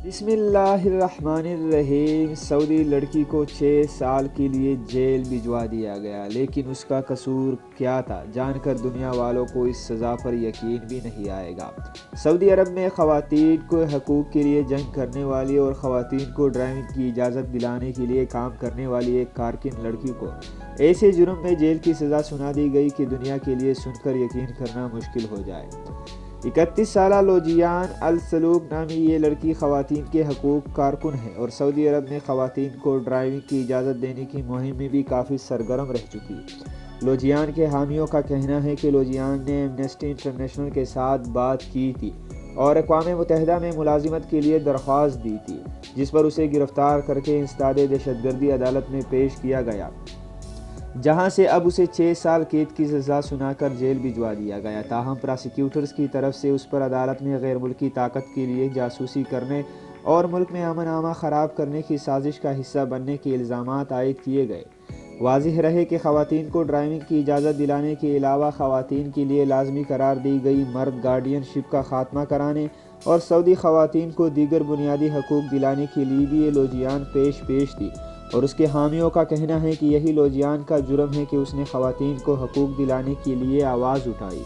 بسم اللہ الرحمن الرحیم۔ سعودی لڑکی کو 6 سال کے لیے جیل بھجوا دیا گیا، لیکن اس کا قصور کیا تھا جان کر دنیا والوں کو اس سزا پر یقین بھی نہیں آئے گا۔ سعودی عرب میں خواتین کو حقوق کے لیے جنگ کرنے والی اور خواتین کو ڈرائیونگ کی اجازت دلانے کے لیے کام کرنے والی ایک کارکن لڑکی کو ایسے جرم میں جیل کی سزا سنا دی گئی کہ دنیا کے لیے سن کر یقین کرنا مشکل ہو جائے۔ 31 سالہ لوجیان السلوک نامی یہ لڑکی خواتین کے حقوق کارکن ہے اور سعودی عرب میں خواتین کو ڈرائیونگ کی اجازت دینے کی مہم میں بھی کافی سرگرم رہ چکی ہے۔ لوجیان کے حامیوں کا کہنا ہے کہ لوجیان نے ایمنسٹی انٹرنیشنل کے ساتھ بات کی تھی اور اقوام متحدہ میں ملازمت کے لیے درخواست دی تھی، جس پر اسے گرفتار کر کے انسداد دہشت گردی عدالت میں پیش کیا گیا، جہاں سے اب اسے 6 سال قید کی سزا سنا کر جیل بھجوا دیا گیا۔ تاہم پراسیکیوٹرز کی طرف سے اس پر عدالت میں غیر ملکی طاقت کے لیے جاسوسی کرنے اور ملک میں امن و امان خراب کرنے کی سازش کا حصہ بننے کے الزامات عائد کیے گئے۔ واضح رہے کہ خواتین کو ڈرائیونگ کی اجازت دلانے کے علاوہ خواتین کے لیے لازمی قرار دی گئی مرد گارڈین شپ کا خاتمہ کرانے اور سعودی خواتین کو دیگر بنیادی حقوق دلانے کے لیے بھی یہ لوجیان پیش تھی، اور اس کے حامیوں کا کہنا ہے کہ یہی لوجیان کا جرم ہے کہ اس نے خواتین کو حقوق دلانے کے لیے آواز اٹھائی۔